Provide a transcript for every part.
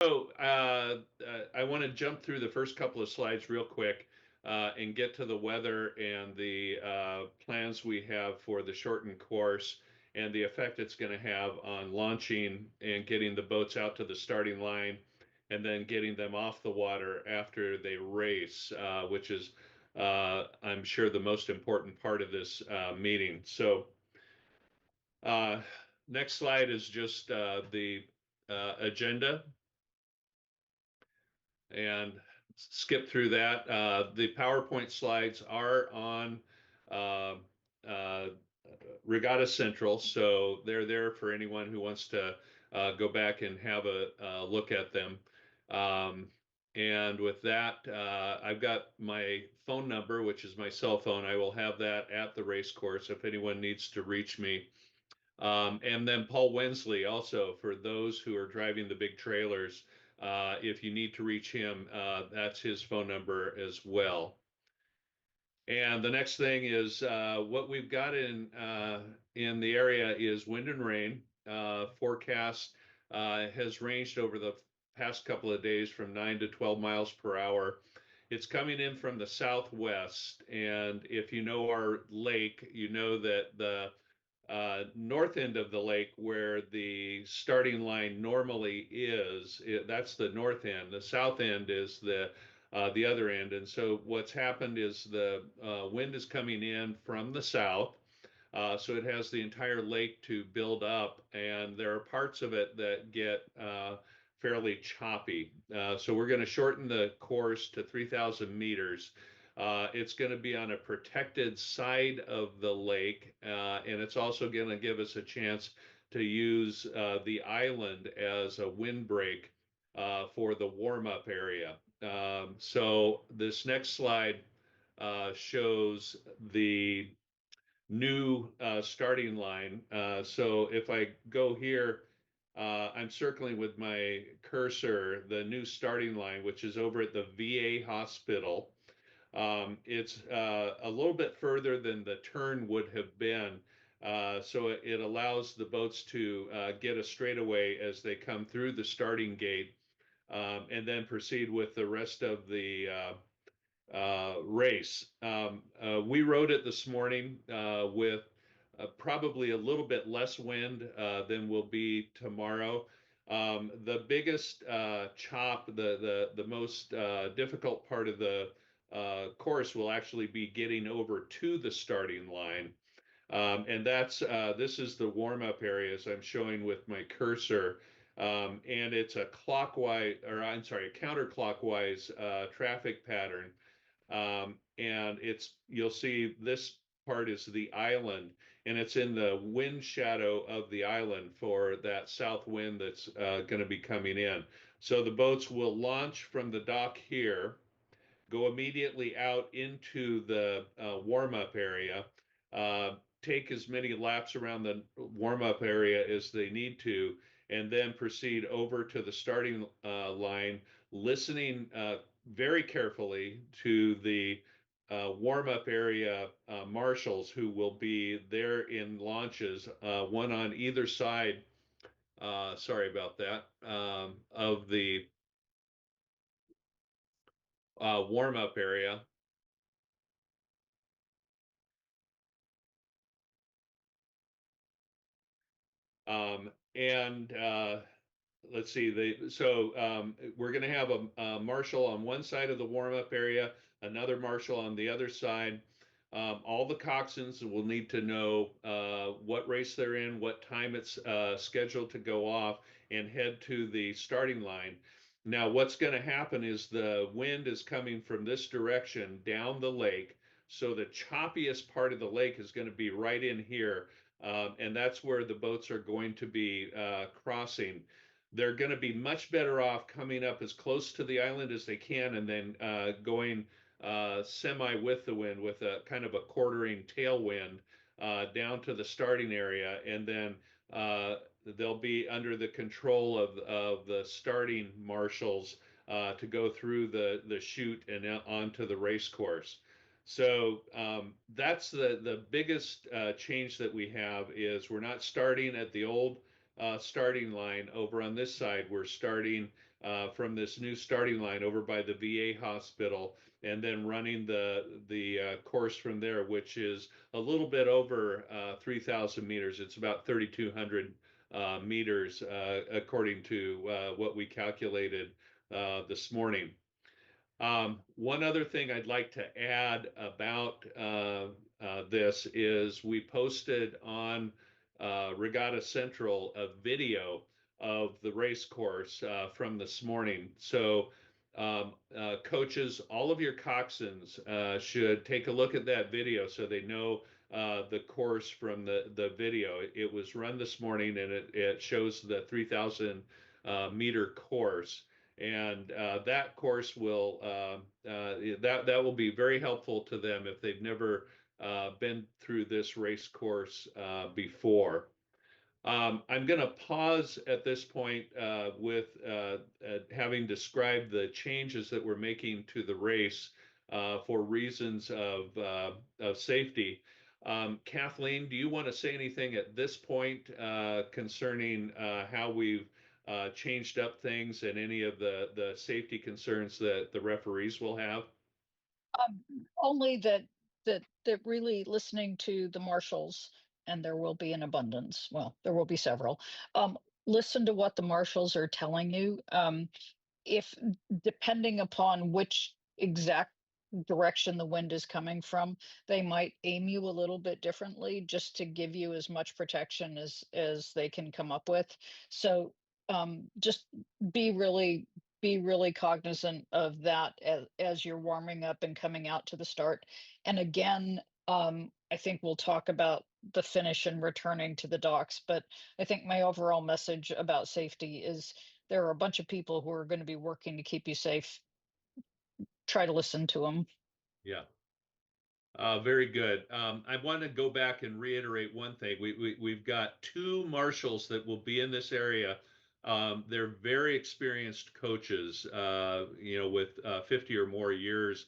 I want to jump through the first couple of slides real quick and get to the weather and the plans we have for the shortened course and the effect it's going to have on launching and getting the boats out to the starting line and then getting them off the water after they race, which is, I'm sure, the most important part of this meeting. So uh, next slide is just the agenda, and skip through that. The PowerPoint slides are on uh, uh, Regatta Central, so they're there for anyone who wants to go back and have a look at them. And with that, I've got my phone number, which is my cell phone. I will have that at the race course if anyone needs to reach me. And then Paul Wensley, also for those who are driving the big trailers, if you need to reach him, that's his phone number as well. And the next thing is what we've got in the area is wind and rain. Forecast has ranged over the past couple of days from 9 to 12 miles per hour. It's coming in from the southwest, and if you know our lake, you know that the north end of the lake, where the starting line normally is, that's the north end. The south end is the other end. And so what's happened is the wind is coming in from the south. So it has the entire lake to build up, and there are parts of it that get fairly choppy. So we're going to shorten the course to 3,000 meters. It's going to be on a protected side of the lake, and it's also going to give us a chance to use the island as a windbreak for the warm-up area. So this next slide shows the new starting line. So if I go here, I'm circling with my cursor the new starting line, which is over at the VA hospital. It's a little bit further than the turn would have been. So it allows the boats to get a straightaway as they come through the starting gate, and then proceed with the rest of the race. We rode it this morning with probably a little bit less wind than will be tomorrow. The biggest chop, the most difficult part of the course will actually be getting over to the starting line. And this is the warm-up area, as I'm showing with my cursor. And it's a counterclockwise traffic pattern. And you'll see this part is the island, and it's in the wind shadow of the island for that south wind that's going to be coming in. So the boats will launch from the dock here, go immediately out into the warm-up area, take as many laps around the warm-up area as they need to, and then proceed over to the starting line, listening very carefully to the warm-up area marshals, who will be there in launches, one on either side, sorry about that, of the warm-up area. And let's see, we're going to have a marshal on one side of the warm-up area, another marshal on the other side. All the coxswains will need to know what race they're in, what time it's scheduled to go off, and head to the starting line. Now, what's going to happen is the wind is coming from this direction down the lake. So the choppiest part of the lake is going to be right in here. And that's where the boats are going to be crossing. They're going to be much better off coming up as close to the island as they can, and then going semi with the wind, with a kind of a quartering tailwind down to the starting area, and then they'll be under the control of the starting marshals to go through the chute and onto the race course. So that's the biggest change that we have, is we're not starting at the old starting line over on this side. We're starting from this new starting line over by the VA hospital, and then running the course from there, which is a little bit over 3,000 meters. It's about 3,200 meters, according to what we calculated this morning. One other thing I'd like to add about this is we posted on Regatta Central a video of the race course from this morning. So, coaches, all of your coxswains should take a look at that video so they know the course from the video. It was run this morning, and it shows the 3,000 meter course. And that course will that will be very helpful to them if they've never been through this race course before. I'm going to pause at this point with having described the changes that we're making to the race for reasons of safety. Kathleen, do you want to say anything at this point concerning how we've changed up things and any of the safety concerns that the referees will have? Only that really listening to the marshals, and there will be an abundance. Well, there will be several. Listen to what the marshals are telling you. If depending upon which exact direction the wind is coming from, they might aim you a little bit differently just to give you as much protection as they can come up with. So just be really be really cognizant of that as you're warming up and coming out to the start. And again, I think we'll talk about the finish and returning to the docks, but I think my overall message about safety is there are a bunch of people who are going to be working to keep you safe. Try to listen to them. Yeah. Very good. I want to go back and reiterate one thing. We've got two marshals that will be in this area. They're very experienced coaches, with 50 or more years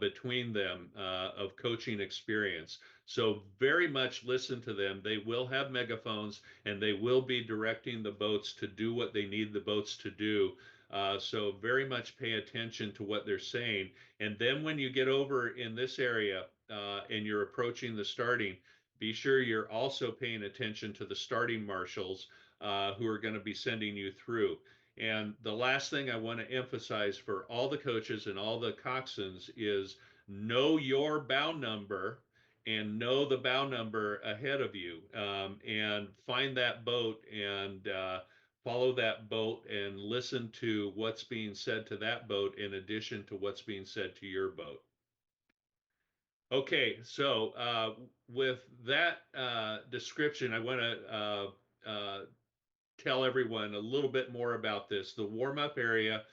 between them of coaching experience. So very much listen to them. They will have megaphones, and they will be directing the boats to do what they need the boats to do. So very much pay attention to what they're saying. And then when you get over in this area and you're approaching the starting, be sure you're also paying attention to the starting marshals who are going to be sending you through. And the last thing I want to emphasize for all the coaches and all the coxswains is know your bow number and know the bow number ahead of you, and find that boat and follow that boat and listen to what's being said to that boat in addition to what's being said to your boat. Okay, so with that description, I want to tell everyone a little bit more about this. The warm-up area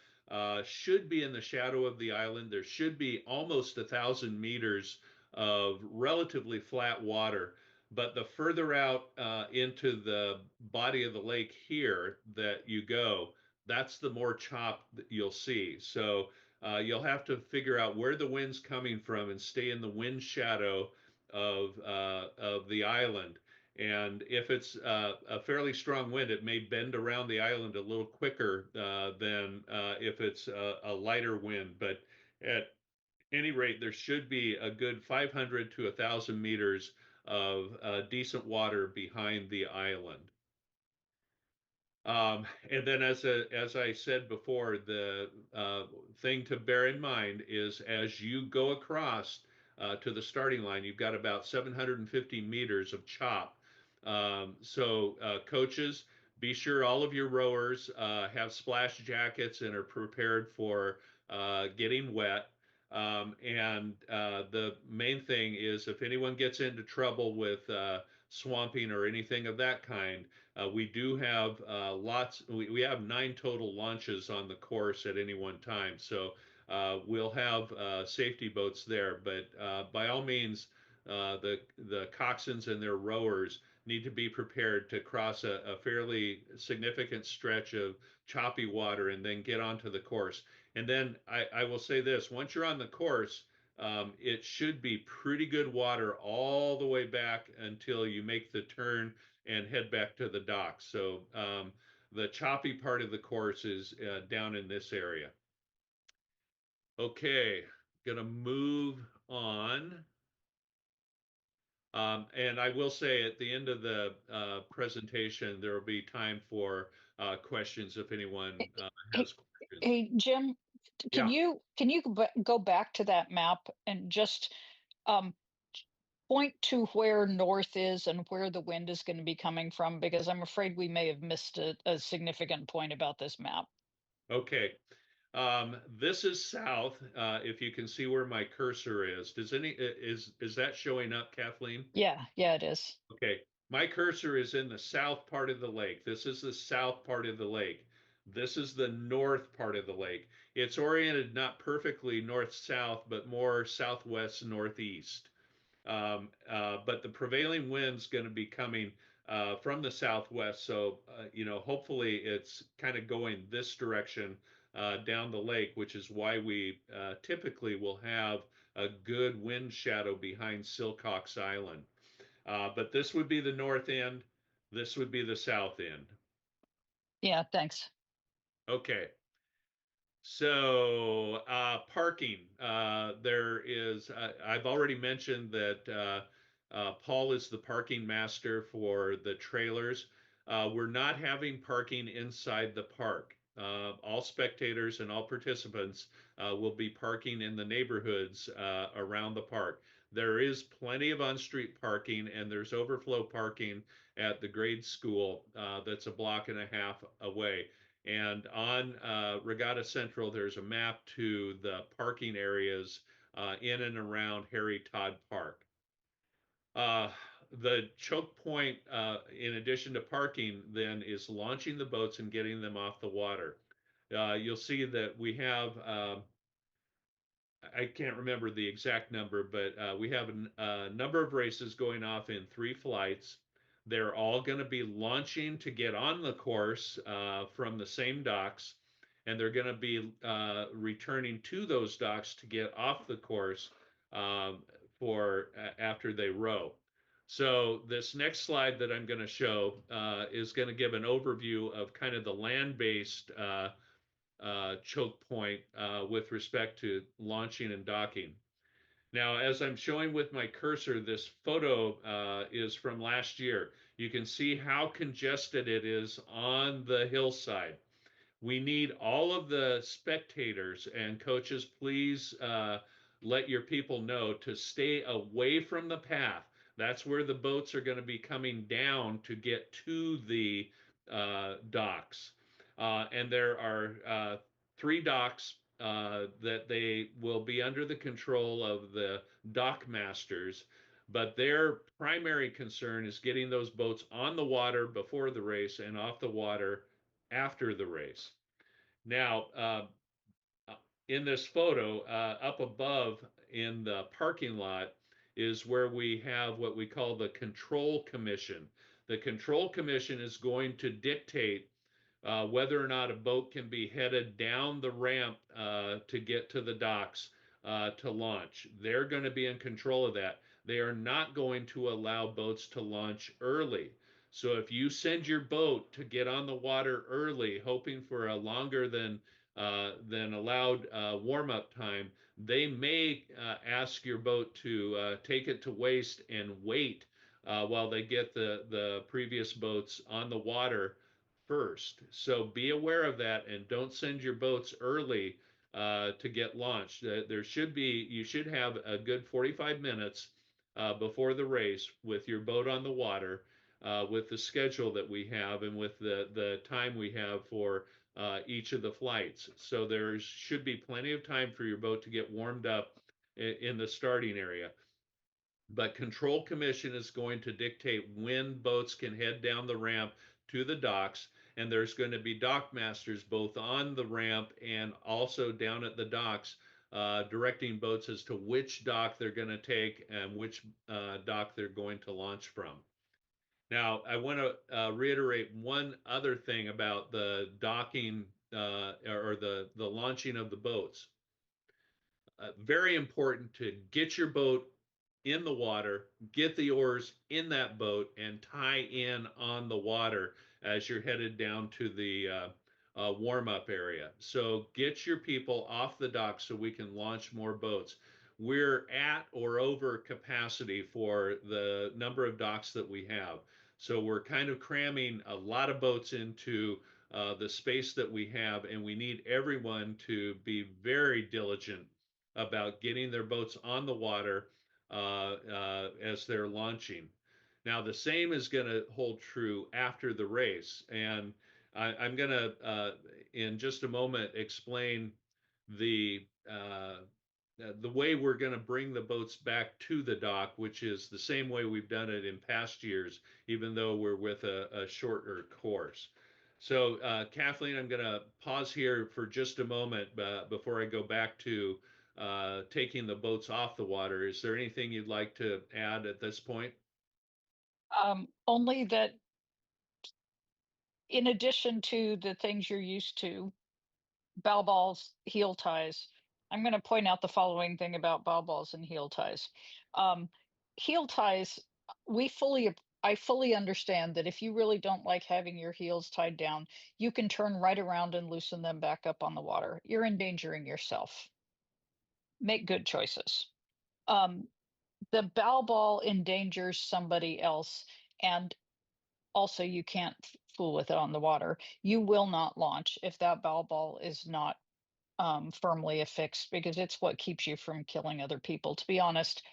should be in the shadow of the island. There should be almost 1,000 meters of relatively flat water. But the further out into the body of the lake here that you go, that's the more chop that you'll see. So you'll have to figure out where the wind's coming from and stay in the wind shadow of the island. And if it's a fairly strong wind, it may bend around the island a little quicker than if it's a lighter wind. But at any rate, there should be a good 500 to 1,000 meters of decent water behind the island. And then, as I said before, the thing to bear in mind is as you go across to the starting line, you've got about 750 meters of chop. So, coaches, be sure all of your rowers have splash jackets and are prepared for getting wet. And the main thing is if anyone gets into trouble with swamping or anything of that kind, we do have we have 9 total launches on the course at any one time. So we'll have safety boats there. But by all means, the coxswains and their rowers need to be prepared to cross a fairly significant stretch of choppy water and then get onto the course. And then I will say this, once you're on the course, it should be pretty good water all the way back until you make the turn and head back to the dock. So the choppy part of the course is down in this area. Okay, gonna move on. And I will say at the end of the presentation, there will be time for questions if anyone Hey, has questions. hey, Jim, Yeah. can you go back to that map and just um, point to where north is and where the wind is going to be coming from? Because I'm afraid we may have missed a significant point about this map. Okay. This is south. If you can see where my cursor is, is that showing up, Kathleen? Yeah, it is. Okay, my cursor is in the south part of the lake. This is the south part of the lake. This is the north part of the lake. It's oriented not perfectly north-south, but more southwest-northeast. But the prevailing wind's going to be coming from the southwest. So, hopefully it's kind of going this direction down the lake, which is why we typically will have a good wind shadow behind Silcox Island. But this would be the north end. This would be the south end. Yeah, thanks. Okay. So parking, I've already mentioned that Paul is the parking master for the trailers. We're not having parking inside the park. All spectators and all participants will be parking in the neighborhoods around the park. There is plenty of on-street parking and there's overflow parking at the grade school that's a block and a half away. And on Regatta Central, there's a map to the parking areas in and around Harry Todd Park. The choke point, in addition to parking, then is launching the boats and getting them off the water. You'll see that we have I can't remember the exact number, but we have a number of races going off in 3 flights. They're all going to be launching to get on the course from the same docks, and they're going to be returning to those docks to get off the course for after they row. So this next slide that I'm going to show is going to give an overview of kind of the land-based choke point with respect to launching and docking. Now, as I'm showing with my cursor, this photo is from last year. You can see how congested it is on the hillside. We need all of the spectators and coaches, please let your people know to stay away from the path. That's where the boats are going to be coming down to get to the docks. And there are 3 docks that they will be under the control of the dock masters, but their primary concern is getting those boats on the water before the race and off the water after the race. Now, in this photo, up above in the parking lot is where we have what we call the Control Commission. The Control Commission is going to dictate whether or not a boat can be headed down the ramp to get to the docks to launch. They're going to be in control of that. They are not going to allow boats to launch early. So if you send your boat to get on the water early, hoping for a longer than allowed warm-up time, they may ask your boat to take it to waste and wait while they get the previous boats on the water first. So be aware of that and don't send your boats early to get launched. You should have a good 45 minutes before the race with your boat on the water, with the schedule that we have and with the time we have for each of the flights. So there should be plenty of time for your boat to get warmed up in the starting area. But Control Commission is going to dictate when boats can head down the ramp to the docks, and there's going to be dock masters both on the ramp and also down at the docks directing boats as to which dock they're going to take and which dock they're going to launch from. Now, I want to reiterate one other thing about the docking or the launching of the boats. very important to get your boat in the water, get the oars in that boat, and tie in on the water as you're headed down to the warm-up area. So get your people off the dock so we can launch more boats. We're at or over capacity for the number of docks that we have. So we're kind of cramming a lot of boats into the space that we have, and we need everyone to be very diligent about getting their boats on the water as they're launching. Now, the same is going to hold true after the race. And I'm going to, in just a moment, explain the the way we're going to bring the boats back to the dock, which is the same way we've done it in past years, even though we're with a shorter course. So, Kathleen, I'm going to pause here for just a moment before I go back to taking the boats off the water. Is there anything you'd like to add at this point? Only that in addition to the things you're used to, bow balls, heel ties, I'm going to point out the following thing about bow balls and heel ties. Um, heel ties, I fully understand that if you really don't like having your heels tied down, you can turn right around and loosen them back up on the water. You're endangering yourself. Make good choices. Um, the bow ball endangers somebody else, and also you can't fool with it on the water. You will not launch if that bow ball is not firmly affixed, because it's what keeps you from killing other people, to be honest.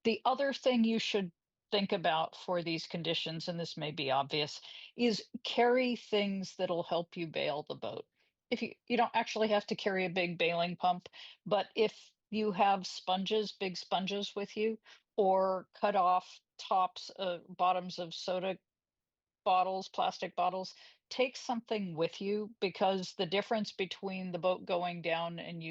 The other thing you should think about for these conditions, and this may be obvious, is carry things that'll help you bail the boat. If you don't actually have to carry a big bailing pump, but if you have sponges, big sponges with you, or cut off bottoms of soda bottles, plastic bottles, take something with you, because the difference between the boat going down and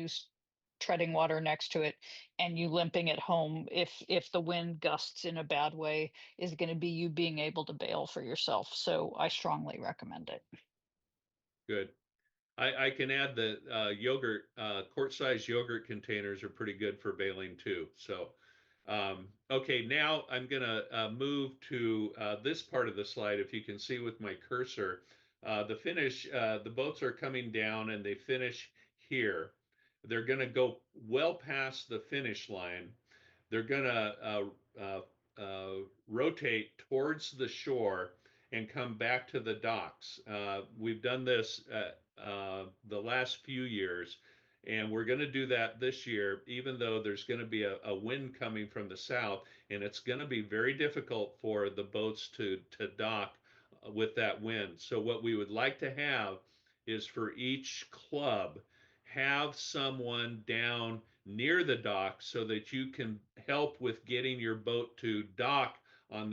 treading water next to it and you limping it home, if the wind gusts in a bad way, is going to be you being able to bail for yourself. So I strongly recommend it. Good. I can add that yogurt, quart-sized yogurt containers are pretty good for bailing too. So, okay, now I'm going to move to this part of the slide. If you can see with my cursor, the boats are coming down and they finish here. They're going to go well past the finish line. They're going to rotate towards the shore and come back to the docks. We've done this the last few years, and we're going to do that this year, even though there's going to be a wind coming from the south, and it's going to be very difficult for the boats to dock with that wind. So what we would like to have is for each club, have someone down near the dock so that you can help with getting your boat to dock on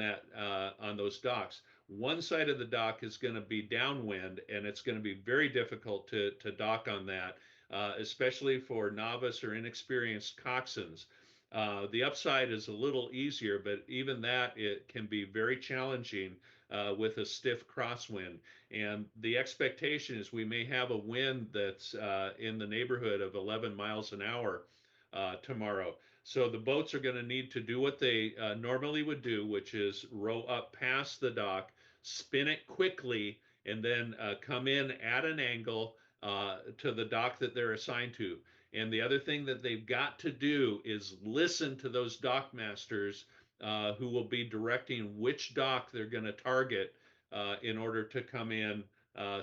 those docks. One side of the dock is going to be downwind, and it's going to be very difficult to dock on that, especially for novice or inexperienced coxswains. The upside is a little easier, but even that, it can be very challenging with a stiff crosswind. And the expectation is we may have a wind that's in the neighborhood of 11 miles an hour tomorrow. So the boats are going to need to do what they normally would do, which is row up past the dock, spin it quickly, and then come in at an angle to the dock that they're assigned to. And the other thing that they've got to do is listen to those dock masters who will be directing which dock they're going to target in order to come in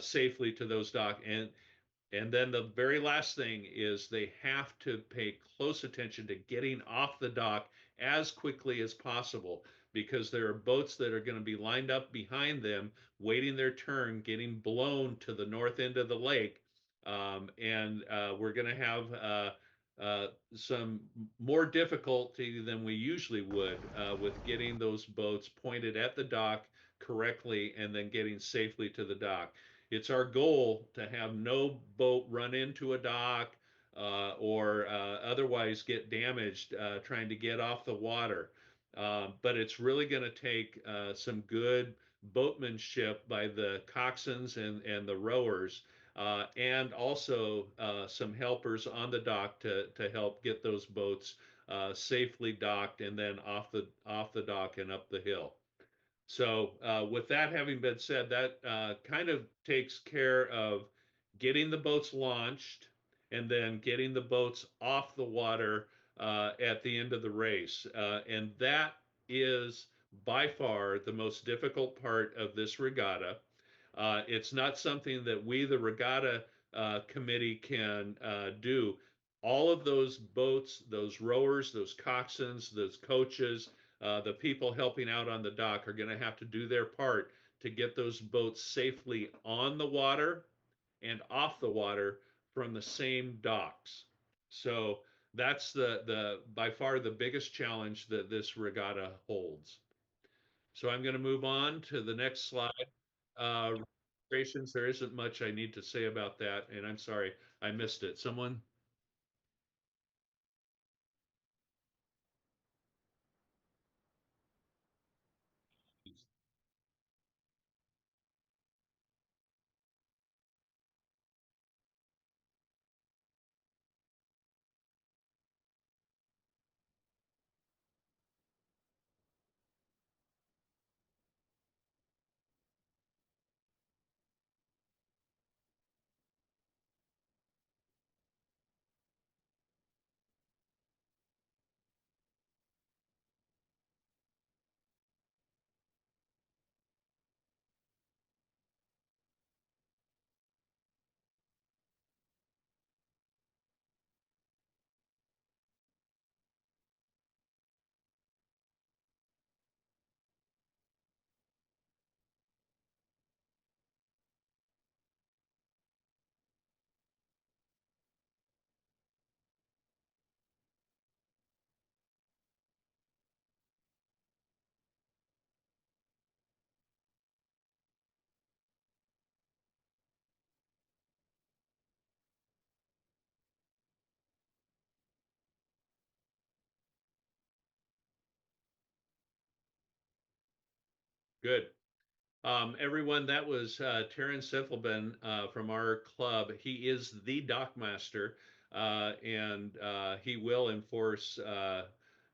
safely to those docks. And then the very last thing is they have to pay close attention to getting off the dock as quickly as possible, because there are boats that are going to be lined up behind them, waiting their turn, getting blown to the north end of the lake. And we're going to have some more difficulty than we usually would with getting those boats pointed at the dock correctly and then getting safely to the dock. It's our goal to have no boat run into a dock or otherwise get damaged trying to get off the water. But it's really going to take some good boatmanship by the coxswains and the rowers and also some helpers on the dock to help get those boats safely docked and then off the dock and up the hill. So with that having been said, that kind of takes care of getting the boats launched and then getting the boats off the water at the end of the race. And that is by far the most difficult part of this regatta. It's not something that we, the regatta committee, can do. All of those boats, those rowers, those coxswains, those coaches, the people helping out on the dock are going to have to do their part to get those boats safely on the water and off the water from the same docks. So that's the by far the biggest challenge that this regatta holds. So I'm going to move on to the next slide. Uh, Registrations, there isn't much I need to say about that, and I'm sorry I missed it. Someone? Good. Everyone, that was Terrence Siffelben from our club. He is the dockmaster, and he will enforce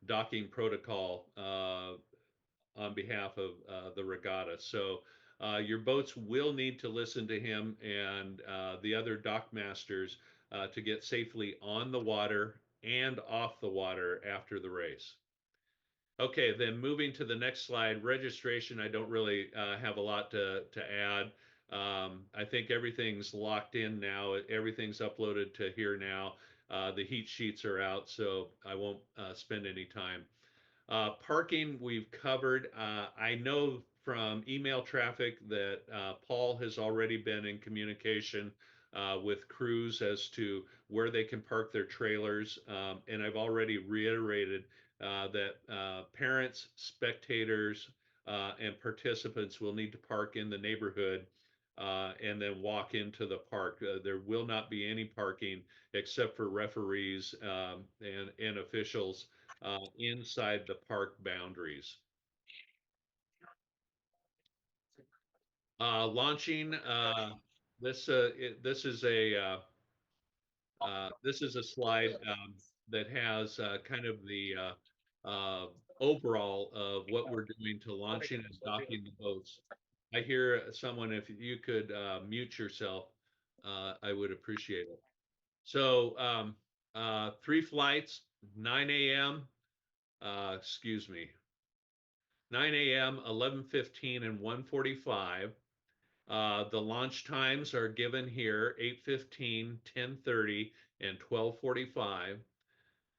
docking protocol on behalf of the regatta. So your boats will need to listen to him and the other dockmasters to get safely on the water and off the water after the race. Okay, then moving to the next slide, registration, I don't really have a lot to add. I think everything's locked in now. Everything's uploaded to here now. The heat sheets are out, so I won't spend any time. Parking, we've covered. I know from email traffic that Paul has already been in communication with crews as to where they can park their trailers. And I've already reiterated that parents, spectators, and participants will need to park in the neighborhood and then walk into the park. There will not be any parking except for referees and officials inside the park boundaries. Launching this is a this is a slide that has kind of the overall of what we're doing to launching and docking the boats. I hear someone, if you could mute yourself, I would appreciate it. So 3 flights, 9 a.m. Excuse me, 9 a.m., 11:15, and 1:45. The launch times are given here, 8:15, 10:30, and 12:45.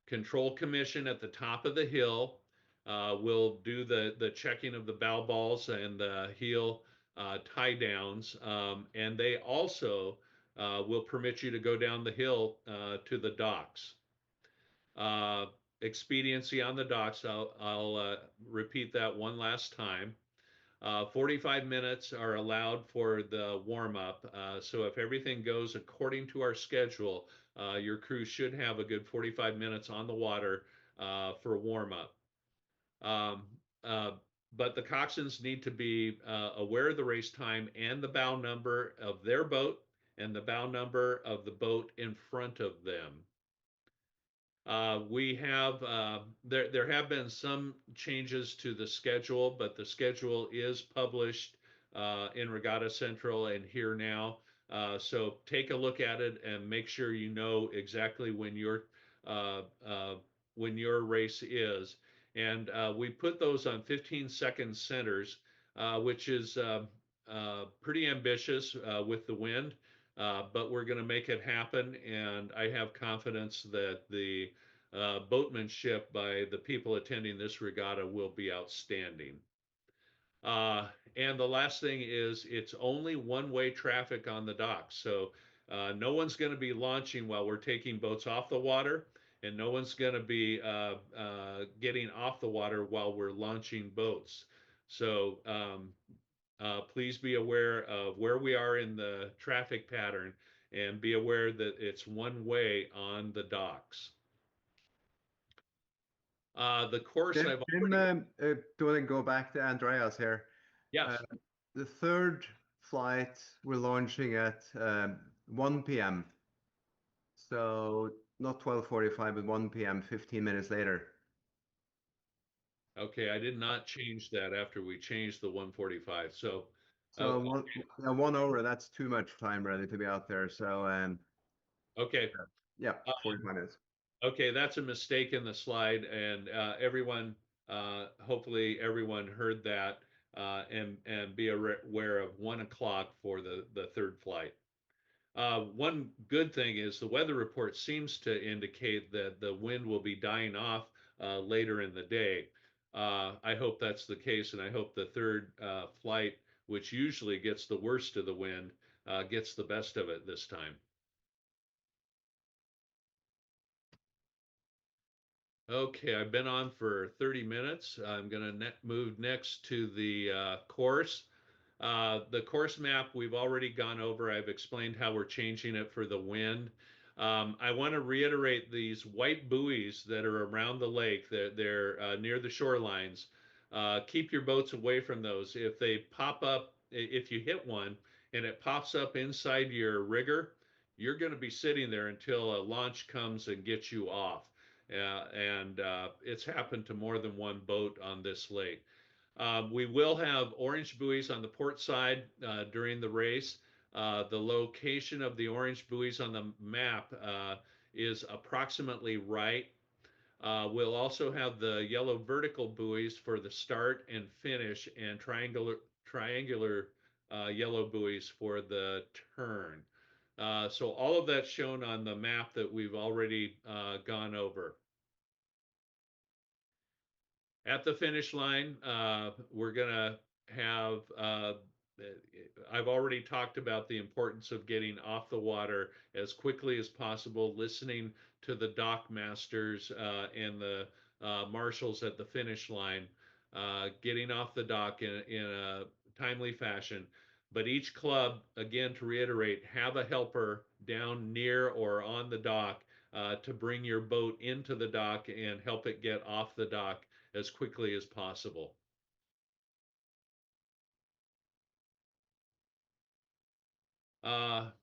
Control Commission at the top of the hill will do the checking of the bow balls and the heel tie downs. And they also will permit you to go down the hill to the docks. Expediency on the docks, I'll repeat that one last time. 45 minutes are allowed for the warm up. So if everything goes according to our schedule, your crew should have a good 45 minutes on the water for warm up. Um, uh, but the coxswains need to be aware of the race time and the bow number of their boat and the bow number of the boat in front of them. We have there have been some changes to the schedule, but the schedule is published in Regatta Central and Here Now. So take a look at it and make sure you know exactly uh, uh, when your race is. And we put those on 15-second centers, which is pretty ambitious with the wind. But we're going to make it happen, and I have confidence that the boatmanship by the people attending this regatta will be outstanding. And the last thing is it's only one-way traffic on the docks. So no one's going to be launching while we're taking boats off the water, and no one's going to be getting off the water while we're launching boats. So please be aware of where we are in the traffic pattern and be aware that it's one way on the docks. The course I've Jim, already, do want to go back to Andreas here? yes, The third flight we're launching at 1 p.m. So not 12:45, but 1 p.m., 15 minutes later. okay, I did not change that after we changed the 145. So, So oh, 1 hour, that's too much time really to be out there. So okay, yeah, uh, 45 minutes. okay, that's a mistake in the slide, and everyone, hopefully everyone heard that, and be aware of 1 o'clock for the third flight. One good thing is the weather report seems to indicate that the wind will be dying off later in the day. I hope that's the case, and I hope the third flight, which usually gets the worst of the wind, gets the best of it this time. Okay, I've been on for 30 minutes. I'm going to move next to the course. The course map we've already gone over. I've explained how we're changing it for the wind. I want to reiterate these white buoys that are around the lake. They're near the shorelines. Keep your boats away from those. If they pop up, if you hit one and it pops up inside your rigger, you're going to be sitting there until a launch comes and gets you off. And it's happened to more than one boat on this lake. We will have orange buoys on the port side during the race. The location of the orange buoys on the map is approximately right. We'll also have the yellow vertical buoys for the start and finish, and triangular yellow buoys for the turn. So all of that's shown on the map that we've already gone over. At the finish line, we're going to have, I've already talked about the importance of getting off the water as quickly as possible, listening to the dock masters and the marshals at the finish line, getting off the dock in a timely fashion. But each club, again, to reiterate, have a helper down near or on the dock to bring your boat into the dock and help it get off the dock as quickly as possible.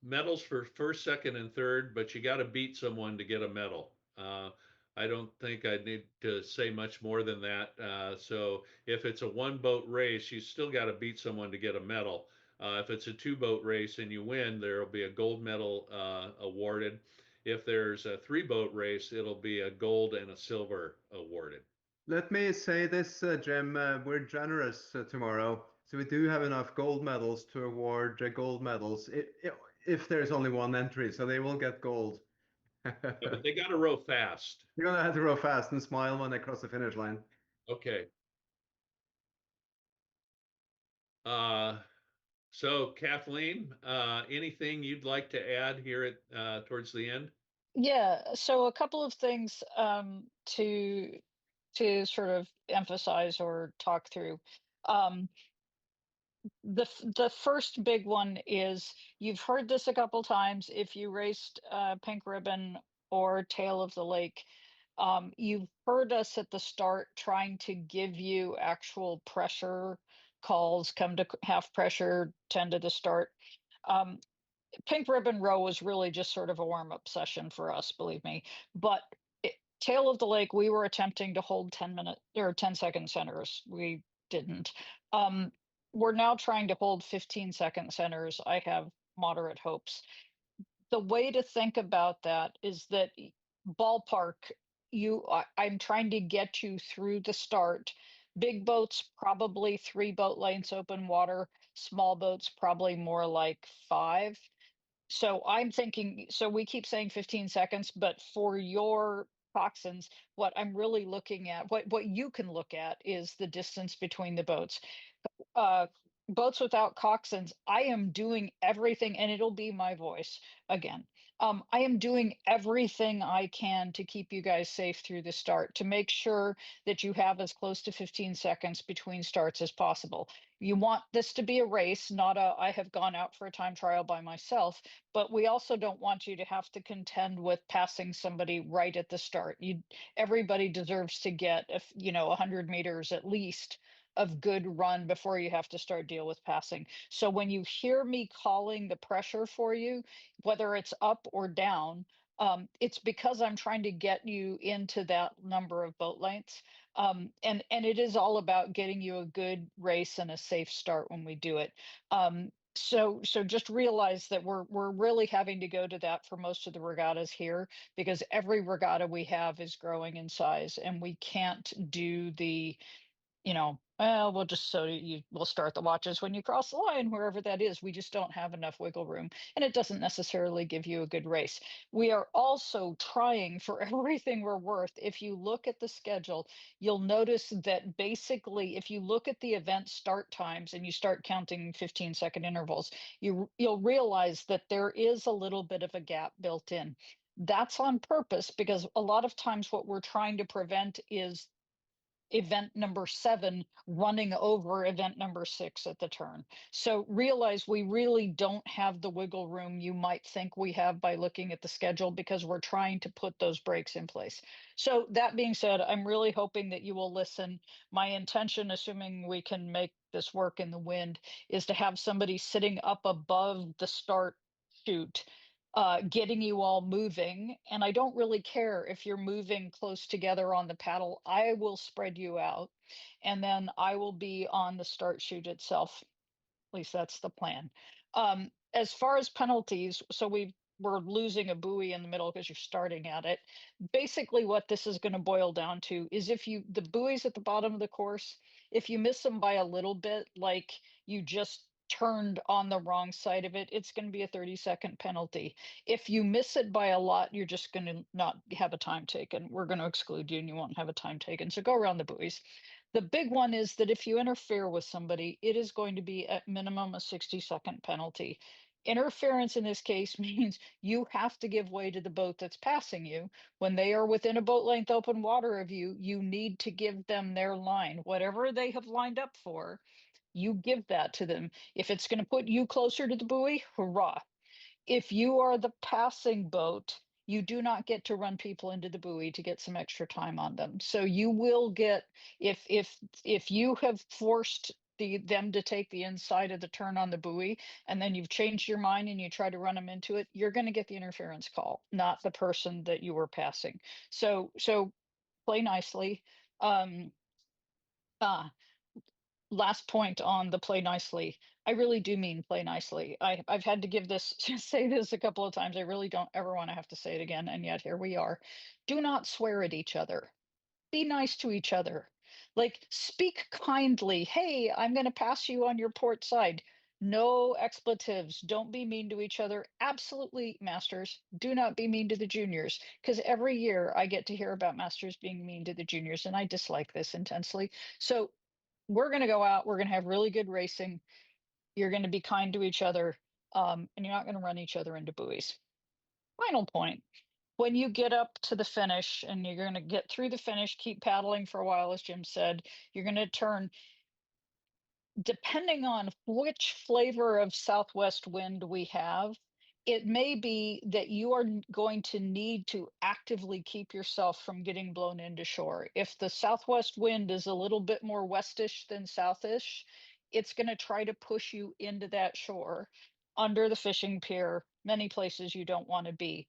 Medals for first, second, and third, but you got to beat someone to get a medal. I don't think I need to say much more than that. So if it's a one boat race, you still got to beat someone to get a medal. If it's a two boat race and you win, there will be a gold medal awarded. If there's a three boat race, it'll be a gold and a silver awarded. Let me say this, Jim, we're generous tomorrow. So we do have enough gold medals to award gold medals if there's only one entry, so they will get gold. Yeah, but they got to row fast. You're gonna have to row fast and smile when they cross the finish line. Okay. So Kathleen, anything you'd like to add here at towards the end? Yeah, so a couple of things to sort of emphasize or talk through. Um, the first big one is, you've heard this a couple times, if you raced Pink Ribbon or Tail of the Lake, you've heard us at the start trying to give you actual pressure calls, come to half pressure, 10 to the start. Um, Pink Ribbon Row was really just sort of a warm-up session for us, believe me. But Tail of the Lake, we were attempting to hold 10-minute or 10-second centers. We didn't. We're now trying to hold 15-second centers. I have moderate hopes. The way to think about that is that ballpark, I'm trying to get you through the start. Big boats, probably 3 boat lengths open water. Small boats, probably more like 5. So I'm thinking, so we keep saying 15 seconds, but for your toxins, what I'm really looking at, what you can look at is the distance between the boats. uh Boats without coxswains, I am doing everything, and it'll be my voice again. I am doing everything I can to keep you guys safe through the start, to make sure that you have as close to 15 seconds between starts as possible. You want this to be a race, not a I have gone out for a time trial by myself, but we also don't want you to have to contend with passing somebody right at the start. Everybody deserves to get 100 meters at least of good run before you have to start deal with passing. So when you hear me calling the pressure for you, whether it's up or down, it's because I'm trying to get you into that number of boat lengths. And it is all about getting you a good race and a safe start when we do it. So just realize that we're really having to go to that for most of the regattas here, because every regatta we have is growing in size, and we can't do the well, we'll start the watches when you cross the line, wherever that is. We just don't have enough wiggle room, and it doesn't necessarily give you a good race. We are also trying for everything we're worth. If you look at the schedule, you'll notice that basically, if you look at the event start times and you start counting 15-second intervals, you'll realize that there is a little bit of a gap built in. That's on purpose, because a lot of times what we're trying to prevent is event number 7 running over event number 6 at the turn. So realize we really don't have the wiggle room you might think we have by looking at the schedule, because we're trying to put those breaks in place. So that being said, I'm really hoping that you will listen. My intention, assuming we can make this work in the wind, is to have somebody sitting up above the start chute, getting you all moving. And I don't really care if you're moving close together on the paddle. I will spread you out, and then I will be on the start chute itself. At least that's the plan. As far as penalties, so we're losing a buoy in the middle because you're starting at it. Basically, what this is going to boil down to is, if the buoys at the bottom of the course, if you miss them by a little bit, like you just turned on the wrong side of it, it's going to be a 30-second penalty. If you miss it by a lot, you're just going to not have a time taken. We're going to exclude you, and you won't have a time taken. So go around the buoys. The big one is that if you interfere with somebody, it is going to be at minimum a 60-second penalty. Interference in this case means you have to give way to the boat that's passing you. When they are within a boat length open water of you, you need to give them their line. Whatever they have lined up for, you give that to them. If it's going to put you closer to the buoy, hurrah. If you are the passing boat, you do not get to run people into the buoy to get some extra time on them. So you will get, if you have forced them to take the inside of the turn on the buoy, and then you've changed your mind and you try to run them into it, you're going to get the interference call, not the person that you were passing. So play nicely. Um, uh, Last point on the play nicely. I really do mean play nicely. I've had to give this say this a couple of times. I really don't ever want to have to say it again, and yet here we are. Do not swear at each other. Be nice to each other. Like, speak kindly. Hey, I'm going to pass you on your port side. No expletives. Don't be mean to each other. Absolutely, masters, do not be mean to the juniors, because every year I get to hear about masters being mean to the juniors, and I dislike this intensely. So we're going to go out, we're going to have really good racing, you're going to be kind to each other, and you're not going to run each other into buoys. Final point: when you get up to the finish and you're going to get through the finish, keep paddling for a while, as Jim said, you're going to turn. Depending on which flavor of southwest wind we have, it may be that you are going to need to actively keep yourself from getting blown into shore. If the southwest wind is a little bit more westish than southish, it's going to try to push you into that shore. under the fishing pier, many places you don't want to be.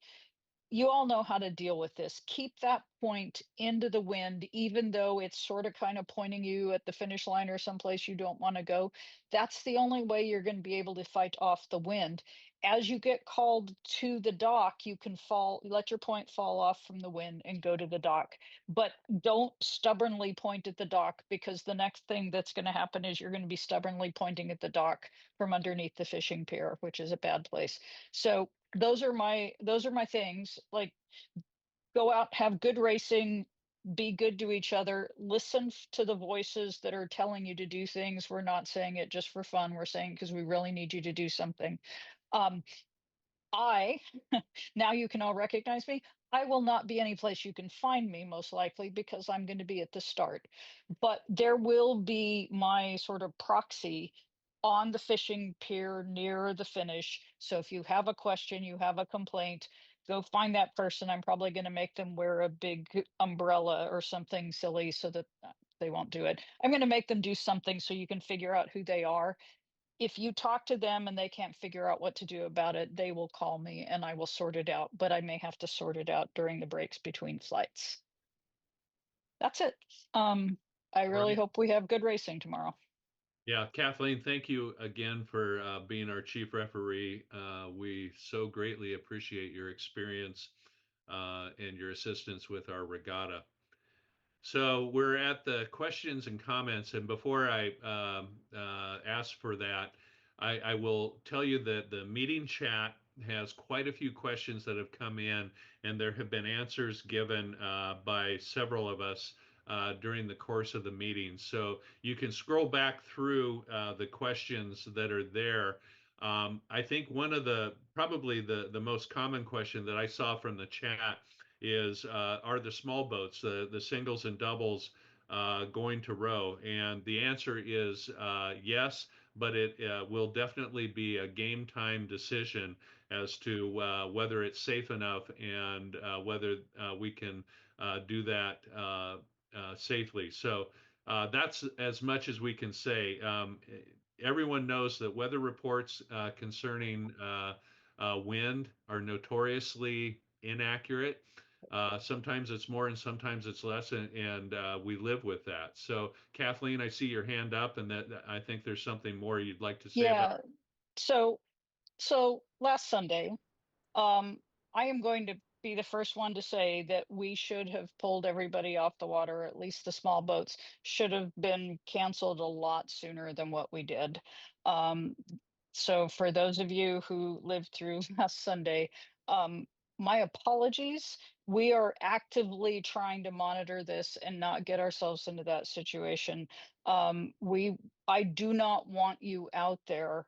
You all know how to deal with this. Keep that point into the wind, even though it's sort of kind of pointing you at the finish line or someplace you don't want to go. That's the only way you're going to be able to fight off the wind. As you get called to the dock, you can let your point fall off from the wind and go to the dock. But don't stubbornly point at the dock, because the next thing that's going to happen is you're going to be stubbornly pointing at the dock from underneath the fishing pier, which is a bad place. So those are my things. Like, go out, have good racing, be good to each other, listen to the voices that are telling you to do things. We're not saying it just for fun, we're saying because we really need you to do something. I now you can all recognize me. I will not be any place you can find me, most likely, because I'm going to be at the start. But there will be my sort of proxy on the fishing pier near the finish. So if you have a question, you have a complaint, go find that person. I'm probably going to make them wear a big umbrella or something silly so that they won't do it. I'm going to make them do something so you can figure out who they are. If you talk to them and they can't figure out what to do about it, they will call me and I will sort it out, but I may have to sort it out during the breaks between flights. That's it. I really Right. hope we have good racing tomorrow. Yeah, Kathleen, thank you again for being our chief referee. We so greatly appreciate your experience and your assistance with our regatta. So we're at the questions and comments, and before I ask for that, I will tell you that the meeting chat has quite a few questions that have come in, and there have been answers given by several of us during the course of the meeting. So you can scroll back through the questions that are there. I think one of probably the most common question that I saw from the chat is are the small boats, the singles and doubles, going to row? And the answer is yes, but it will definitely be a game time decision as to whether it's safe enough and whether we can do that safely. So that's as much as we can say. Everyone knows that weather reports concerning wind are notoriously inaccurate. Sometimes it's more and sometimes it's less, and we live with that. So, Kathleen, I see your hand up, and that I think there's something more you'd like to say about. Yeah. So last Sunday, I am going to be the first one to say that we should have pulled everybody off the water. At least the small boats should have been canceled a lot sooner than what we did. So for those of you who lived through last Sunday, my apologies. We are actively trying to monitor this and not get ourselves into that situation. I do not want you out there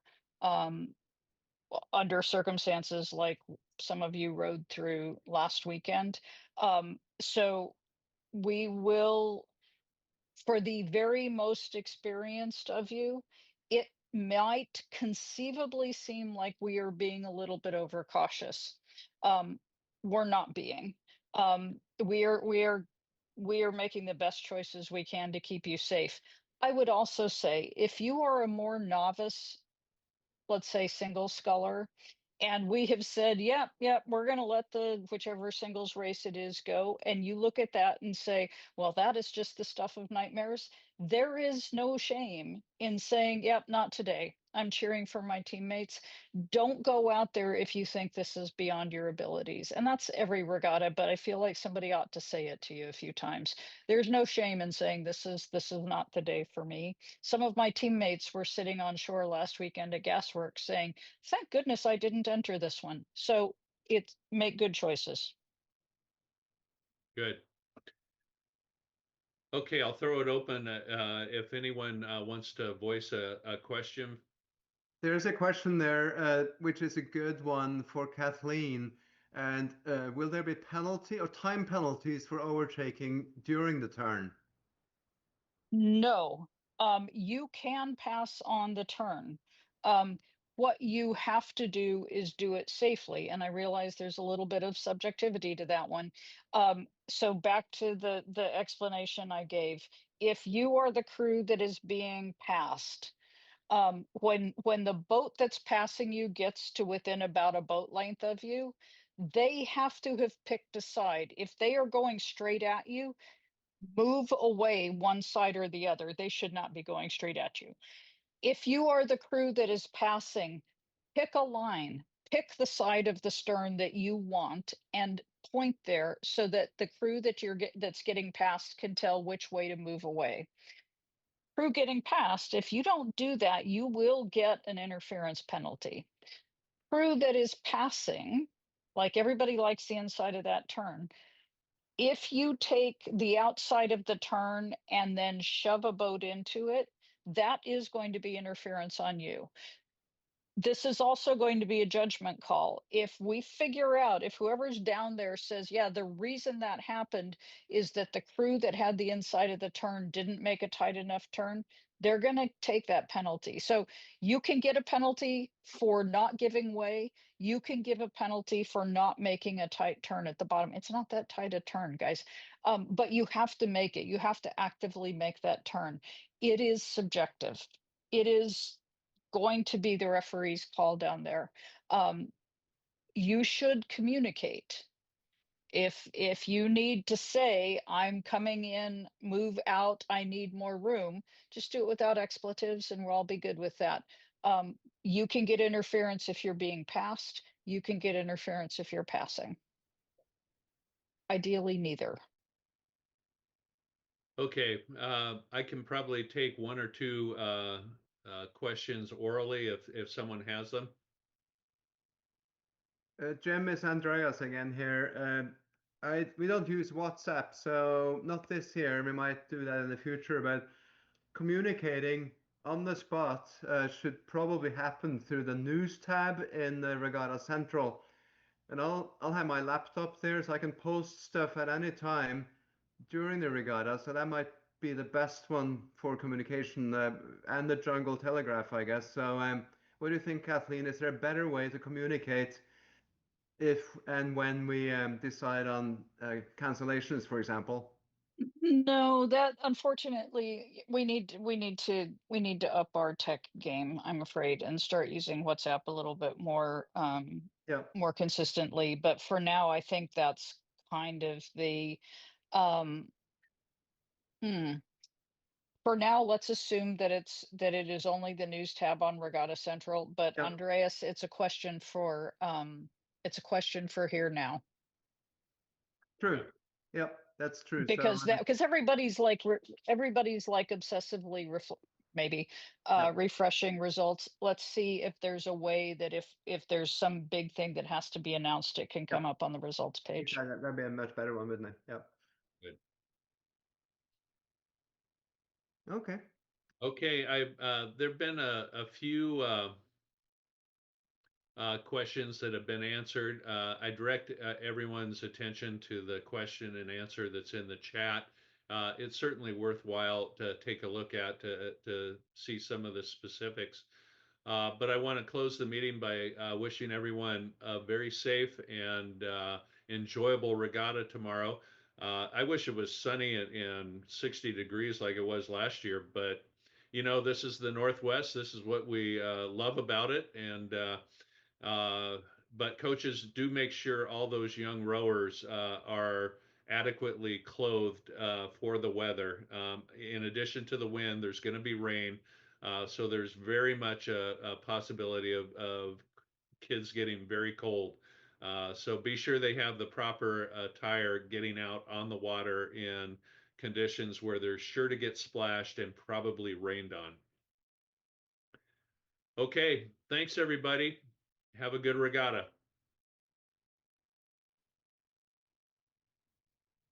under circumstances like some of you rode through last weekend. So we will, for the very most experienced of you, it might conceivably seem like we are being a little bit overcautious. We're not being. We are making the best choices we can to keep you safe. I would also say, if you are a more novice, let's say, single sculler, and we have said, yep, we're going to let the whichever singles race it is go, and you look at that and say, well, that is just the stuff of nightmares, there is no shame in saying, yep, not today. I'm cheering for my teammates. Don't go out there if you think this is beyond your abilities. And that's every regatta, but I feel like somebody ought to say it to you a few times. There's no shame in saying this is not the day for me. Some of my teammates were sitting on shore last weekend at Gasworks saying, thank goodness I didn't enter this one. So make good choices. Good. Okay, I'll throw it open if anyone wants to voice a question. There's a question there, which is a good one for Kathleen. And will there be penalty or time penalties for overtaking during the turn? No, you can pass on the turn. What you have to do is do it safely. And I realize there's a little bit of subjectivity to that one. So back to the explanation I gave. If you are the crew that is being passed, When the boat that's passing you gets to within about a boat length of you, they have to have picked a side. If they are going straight at you, move away one side or the other. They should not be going straight at you. If you are the crew that is passing, pick a line, pick the side of the stern that you want and point there so that the crew that's getting passed can tell which way to move away. Crew getting passed, if you don't do that, you will get an interference penalty. Crew that is passing, like everybody likes the inside of that turn. If you take the outside of the turn and then shove a boat into it, that is going to be interference on you. This is also going to be a judgment call. If we figure out, if whoever's down there says, yeah, the reason that happened is that the crew that had the inside of the turn didn't make a tight enough turn, they're going to take that penalty. So you can get a penalty for not giving way. You can give a penalty for not making a tight turn at the bottom. It's not that tight a turn, guys. But you have to make it. You have to actively make that turn. It is subjective. It is going to be the referee's call down there. You should communicate. If you need to say, I'm coming in, move out, I need more room, just do it without expletives and we'll all be good with that. You can get interference if you're being passed. You can get interference if you're passing. Ideally, neither. Okay, I can probably take one or two questions orally if someone has them. Jim, is Andreas again here. We don't use WhatsApp, so not this year. We might do that in the future, but communicating on the spot should probably happen through the news tab in the Regatta Central. And I'll have my laptop there so I can post stuff at any time during the regatta. So that might be the best one for communication, and the Jungle Telegraph, I guess. So what do you think, Kathleen? Is there a better way to communicate if and when we decide on cancellations, for example? No, that unfortunately we need to up our tech game, I'm afraid, and start using WhatsApp a little bit more Yeah, more consistently. But for now, I think that's kind of the um for now, let's assume that it is only the news tab on Regatta Central. But yeah, Andreas, it's a question for here now. true. Yep, that's true. Because So because everybody's like obsessively maybe yeah, refreshing results. Let's see if there's a way that if there's some big thing that has to be announced, it can yeah, come up on the results page. exactly. That'd be a much better one, wouldn't it? Yeah. Good. Okay. Okay, there've been a few questions that have been answered. I direct everyone's attention to the question and answer that's in the chat. It's certainly worthwhile to take a look at to see some of the specifics. But I want to close the meeting by wishing everyone a very safe and enjoyable regatta tomorrow. I wish it was sunny and 60 degrees like it was last year, but you know, this is the Northwest. This is what we love about it. And but coaches, do make sure all those young rowers are adequately clothed for the weather. In addition to the wind, there's going to be rain. So there's very much a possibility of kids getting very cold. So be sure they have the proper attire getting out on the water in conditions where they're sure to get splashed and probably rained on. Okay, thanks everybody. Have a good regatta.